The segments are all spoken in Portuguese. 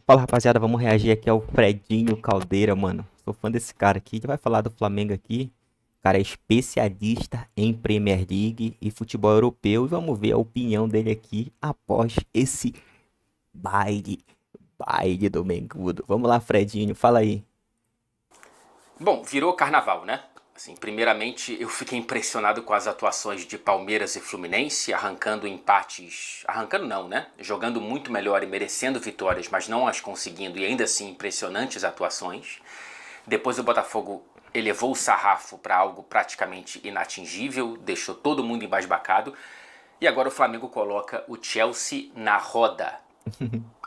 Fala rapaziada, vamos reagir aqui ao Fredinho Caldeira, mano. Sou fã desse cara aqui. A gente vai falar do Flamengo aqui. O cara é especialista em Premier League e futebol europeu. E vamos ver a opinião dele aqui após esse baile. Baile do Mengudo. Vamos lá, Fredinho, fala aí. Bom, virou carnaval, né? Assim, primeiramente, eu fiquei impressionado com as atuações de Palmeiras e Fluminense, arrancando empates. Arrancando não, né? Jogando muito melhor e merecendo vitórias, mas não as conseguindo, e ainda assim impressionantes atuações. Depois o Botafogo elevou o sarrafo para algo praticamente inatingível, deixou todo mundo embasbacado. E agora o Flamengo coloca o Chelsea na roda.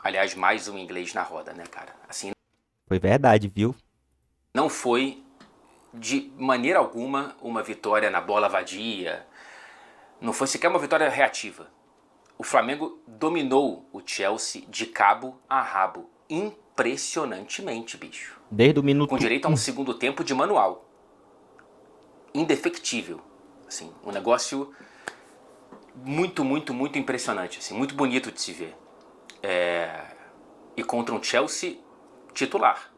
Aliás, mais um inglês na roda, né, cara? Assim, Foi verdade, viu? não foi de maneira alguma uma vitória na bola vadia, não foi sequer uma vitória reativa. O Flamengo dominou o Chelsea de cabo a rabo, impressionantemente, bicho. Desde o Com minuto direito a um segundo tempo de manual, indefectível. Assim, um negócio muito, muito, muito impressionante, assim, muito bonito de se ver. E contra um Chelsea titular.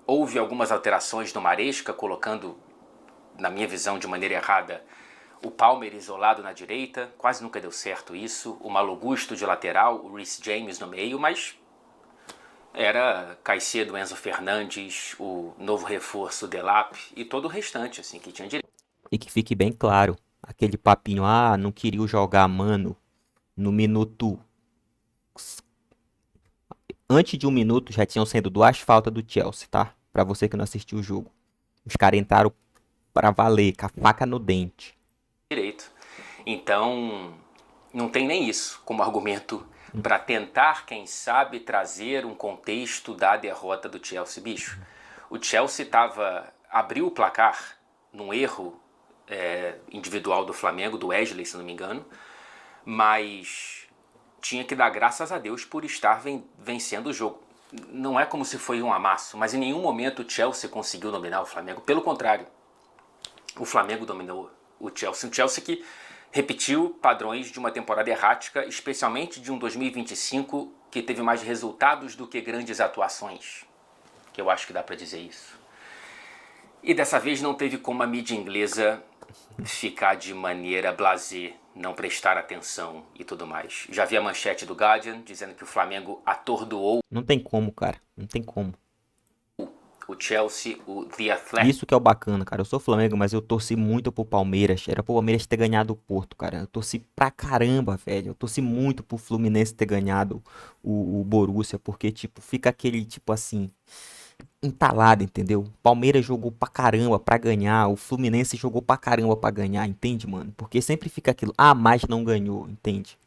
Houve algumas alterações no Maresca, colocando, na minha visão, de maneira errada, o Palmer isolado na direita. Quase nunca deu certo isso. O Malo Gusto de lateral, o Reece James no meio, mas era Caicedo, Enzo Fernandes, o novo reforço Delap e todo o restante, assim, que tinha direito. e que fique bem claro, aquele papinho, não queria jogar, mano, no minuto. Antes de um minuto já tinham sendo duas faltas do Chelsea, tá? Pra você que não assistiu o jogo. Os caras entraram pra valer, com a faca no dente. Então, não tem nem isso como argumento para tentar, quem sabe, trazer um contexto da derrota do Chelsea, bicho. O Chelsea abriu o placar num erro individual do Flamengo, do Wesley, se não me engano, mas tinha que dar graças a Deus por estar vencendo o jogo. Não é como se foi um amasso, mas em nenhum momento o Chelsea conseguiu dominar o Flamengo. Pelo contrário, o Flamengo dominou o Chelsea. Um Chelsea que repetiu padrões de uma temporada errática, especialmente de um 2025 que teve mais resultados do que grandes atuações. Que eu acho que dá para dizer isso. E dessa vez não teve como a mídia inglesa ficar de maneira blasé, não prestar atenção e tudo mais. Já vi a manchete do Guardian dizendo que o Flamengo atordoou Não tem como, cara. Não tem como. o Chelsea, o The Athletic. Isso que é o bacana, cara. Eu sou Flamengo, mas eu torci muito pro Palmeiras. Era pro Palmeiras ter ganhado o Porto, cara. Eu torci pra caramba, velho. Eu torci muito pro Fluminense ter ganhado o Borussia, porque, tipo, fica aquele, tipo assim, entalado, entendeu? O Palmeiras jogou pra caramba pra ganhar, o Fluminense jogou pra caramba pra ganhar, entende, mano? Porque sempre fica aquilo, mas não ganhou, entende?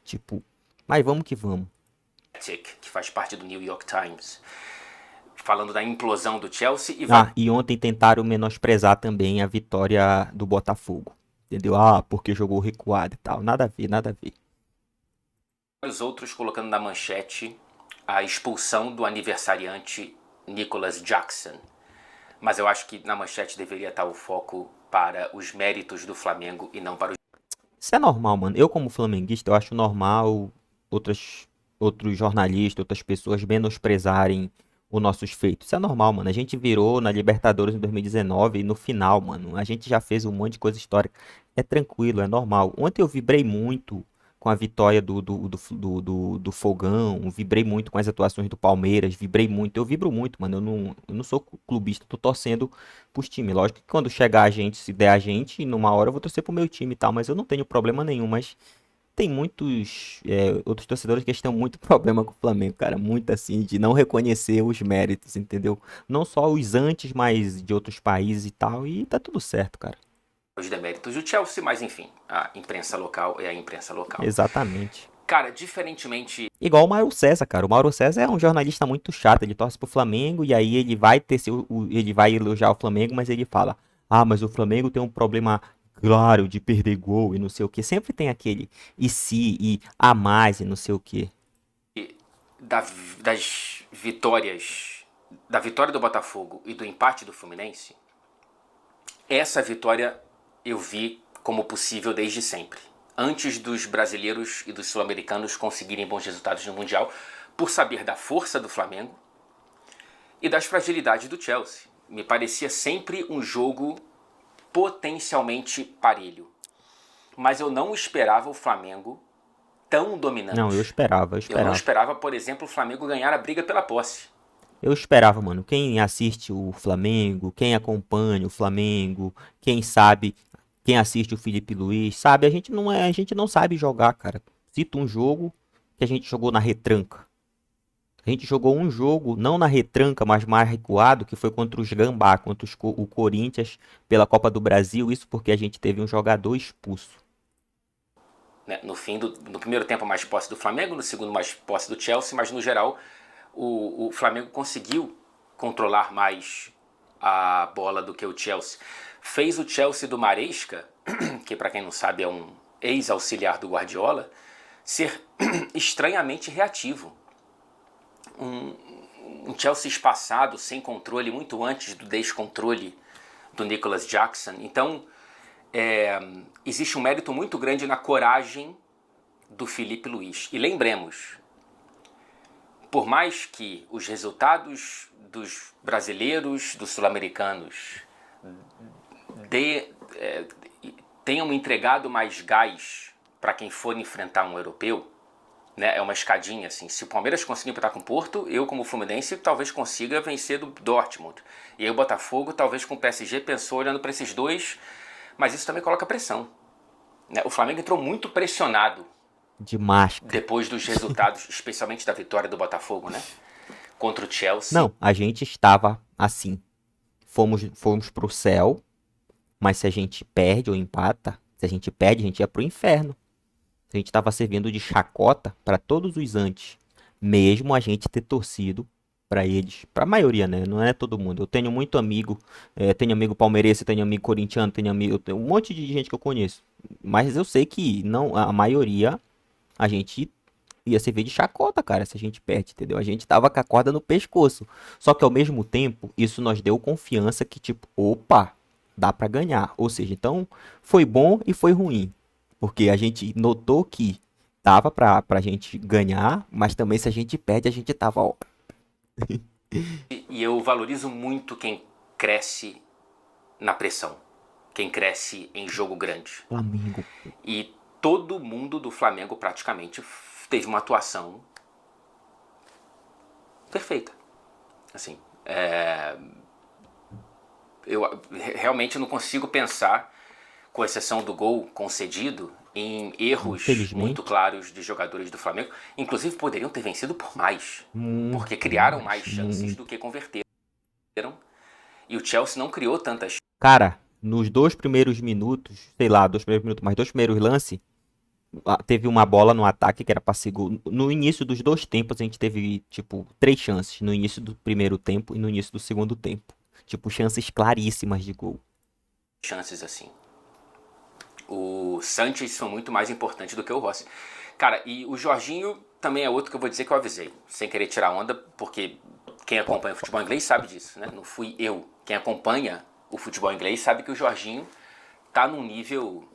Tipo, mas vamos que vamos. Que faz parte do New York Times, falando da implosão do Chelsea e E ontem tentaram menosprezar também a vitória do Botafogo. Entendeu? Porque jogou recuado e tal. Nada a ver, nada a ver. vários outros colocando na manchete a expulsão do aniversariante Nicholas Jackson. Mas eu acho que na manchete deveria estar o foco para os méritos do Flamengo e não para os... Isso é normal, mano. Eu, como flamenguista, eu acho normal outras, outros jornalistas, outras pessoas menosprezarem os nossos feitos. Isso é normal, mano. A gente virou na Libertadores em 2019 e no final, mano, a gente já fez um monte de coisa histórica. É tranquilo, é normal. Ontem eu vibrei muito com a vitória do Fogão, vibrei muito com as atuações do Palmeiras, vibrei muito. Eu vibro muito, mano. Eu não sou clubista, tô torcendo pros times. Lógico que quando chegar a gente, se der a gente, numa hora eu vou torcer pro meu time e tal, mas eu não tenho problema nenhum, mas tem muitos outros torcedores que estão muito problema com o Flamengo, cara, muito assim, de não reconhecer os méritos, entendeu? Não só os antes, mas de outros países e tal, e tá tudo certo, cara. deméritos do Chelsea, mas enfim, a imprensa local é a imprensa local. Exatamente. Cara, diferentemente... Igual o Mauro César, cara. O Mauro César é um jornalista muito chato. Ele torce pro Flamengo e aí ele vai ter ele vai elogiar o Flamengo, mas ele fala: mas o Flamengo tem um problema claro de perder gol e não sei o que. Sempre tem aquele e se e a mais e não sei o que. Da, das vitórias, da vitória do Botafogo e do empate do Fluminense, essa vitória eu vi como possível desde sempre. Antes dos brasileiros e dos sul-americanos conseguirem bons resultados no Mundial, por saber da força do Flamengo e das fragilidades do Chelsea. Me parecia sempre um jogo potencialmente parelho. Mas eu não esperava o Flamengo tão dominante. Não, eu esperava, eu Eu não esperava. esperava, por exemplo, o Flamengo ganhar a briga pela posse. Eu esperava, mano. Quem assiste o Flamengo, quem acompanha o Flamengo, quem sabe, quem assiste o Felipe Luiz, sabe? A gente não sabe jogar, cara. Cita um jogo que a gente jogou na retranca. A gente jogou um jogo, não na retranca, mas mais recuado, que foi contra os Gambá, contra o Corinthians pela Copa do Brasil. Isso porque a gente teve um jogador expulso. Né? No primeiro tempo mais posse do Flamengo, no segundo mais posse do Chelsea, mas no geral o Flamengo conseguiu controlar mais a bola do que o Chelsea. Fez o Chelsea do Maresca, que para quem não sabe é um ex-auxiliar do Guardiola, ser estranhamente reativo. Um Chelsea espaçado, sem controle, muito antes do descontrole do Nicholas Jackson. Então, existe um mérito muito grande na coragem do Felipe Luiz. E lembremos, por mais que os resultados dos brasileiros, dos sul-americanos, tenham entregado mais gás para quem for enfrentar um europeu, né, é uma escadinha assim. Se o Palmeiras conseguir empatar com o Porto, eu como Fluminense talvez consiga vencer do Dortmund. E aí o Botafogo talvez com o PSG pensou olhando para esses dois, mas isso também coloca pressão. Né? O Flamengo entrou muito pressionado De máscara. depois dos resultados, especialmente da vitória do Botafogo, né? Contra o Chelsea. Não, a gente estava assim. Fomos pro céu, mas se a gente perde ou empata, se a gente perde, a gente ia pro inferno. A gente estava servindo de chacota para todos os antes, mesmo a gente ter torcido para eles, para a maioria, né? Não é todo mundo. Eu tenho muito amigo, tenho amigo palmeirense, tenho amigo corintiano, eu tenho um monte de gente que eu conheço. Mas eu sei que não, a maioria a gente ia servir de chacota, cara, se a gente perde, entendeu? A gente tava com a corda no pescoço. Só que ao mesmo tempo, isso nos deu confiança que tipo, opa, dá para ganhar. Ou seja, então foi bom e foi ruim. Porque a gente notou que dava pra gente ganhar, mas também se a gente perde, a gente tava, ó. E eu valorizo muito quem cresce na pressão, quem cresce em jogo grande. Flamengo. E todo mundo do Flamengo praticamente teve uma atuação perfeita. Assim, eu realmente não consigo pensar, com exceção do gol concedido, em erros muito claros de jogadores do Flamengo. Inclusive poderiam ter vencido por mais, porque criaram mais chances do que converteram. E o Chelsea não criou tantas. Cara, nos 2 primeiros minutos, sei lá, 2 primeiros minutos, mas 2 primeiros lances, teve uma bola no ataque que era pra segundo. No início dos 2 tempos, a gente teve, tipo, 3 chances. No início do primeiro tempo e no início do segundo tempo. Tipo, chances claríssimas de gol. Chances assim. O Sanches foi muito mais importante do que o Rossi. Cara, e o Jorginho também é outro que eu vou dizer que eu avisei. Sem querer tirar onda, porque quem acompanha o futebol inglês sabe disso, né? Não fui eu. Quem acompanha o futebol inglês sabe que o Jorginho tá num nível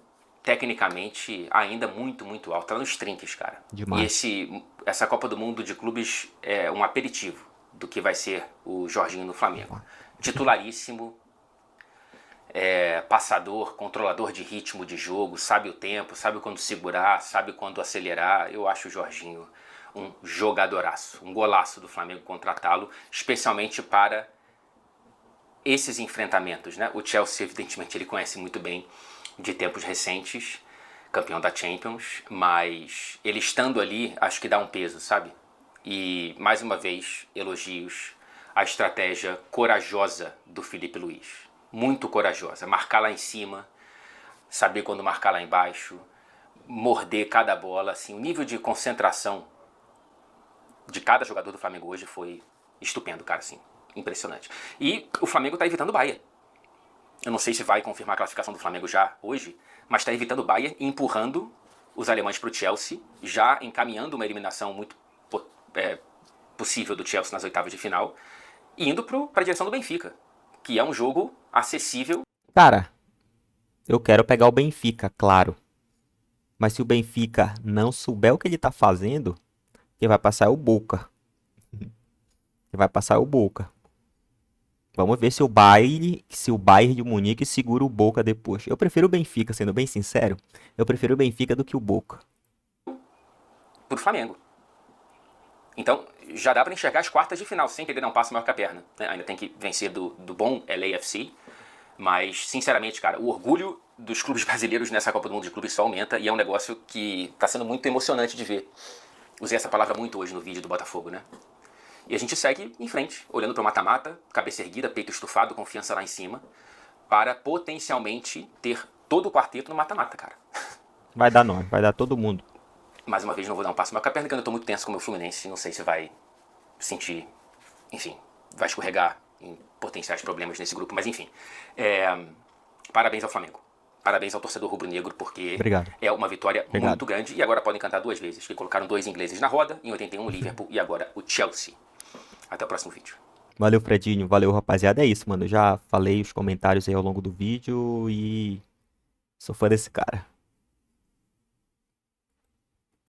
tecnicamente ainda muito, muito alto. Tá nos trinques, cara. Demais. E essa Copa do Mundo de Clubes é um aperitivo do que vai ser o Jorginho no Flamengo. Titularíssimo, passador, controlador de ritmo de jogo, sabe o tempo, sabe quando segurar, sabe quando acelerar. Eu acho o Jorginho um jogadoraço, um golaço do Flamengo contratá-lo, especialmente para esses enfrentamentos, né? O Chelsea, evidentemente, ele conhece muito bem de tempos recentes, campeão da Champions, mas ele estando ali, acho que dá um peso, sabe? E, mais uma vez, elogios à estratégia corajosa do Felipe Luiz. Muito corajosa, marcar lá em cima, saber quando marcar lá embaixo, morder cada bola, assim, o nível de concentração de cada jogador do Flamengo hoje foi estupendo, cara, assim, impressionante. E o Flamengo tá evitando o Bahia. Eu não sei se vai confirmar a classificação do Flamengo já hoje, mas tá evitando o Bahia e empurrando os alemães pro Chelsea, já encaminhando uma eliminação muito possível do Chelsea nas oitavas de final, e indo pra direção do Benfica, que é um jogo acessível. Cara, eu quero pegar o Benfica, claro. Mas se o Benfica não souber o que ele tá fazendo, Quem vai passar é o Boca. Quem vai passar é o Boca. Vamos ver se o Bayern de Munique segura o Boca depois. Eu prefiro o Benfica, sendo bem sincero. Eu prefiro o Benfica do que o Boca. Pro Flamengo. Então, já dá para enxergar as quartas de final, sem querer dar um passo maior que a perna. Né? Ainda tem que vencer do bom LAFC. Mas, sinceramente, cara, o orgulho dos clubes brasileiros nessa Copa do Mundo de Clubes só aumenta. E é um negócio que tá sendo muito emocionante de ver. Usei essa palavra muito hoje no vídeo do Botafogo, né? E a gente segue em frente, olhando para o mata-mata, cabeça erguida, peito estufado, confiança lá em cima, para potencialmente ter todo o quarteto no mata-mata, cara. Vai dar nós, vai dar todo mundo. Mais uma vez, não vou dar um passo maior que a perna, porque eu tô muito tenso com o meu Fluminense. Não sei se vai sentir, enfim, vai escorregar em potenciais problemas nesse grupo. Mas, enfim, parabéns ao Flamengo. Parabéns ao torcedor rubro-negro, porque Obrigado. é uma vitória Obrigado. muito grande. E agora podem cantar duas vezes, que colocaram 2 ingleses na roda, em 81 o Liverpool e agora o Chelsea. Até o próximo vídeo. Valeu, Fredinho. Valeu, rapaziada. É isso, mano. Eu já falei os comentários aí ao longo do vídeo e sou fã desse cara.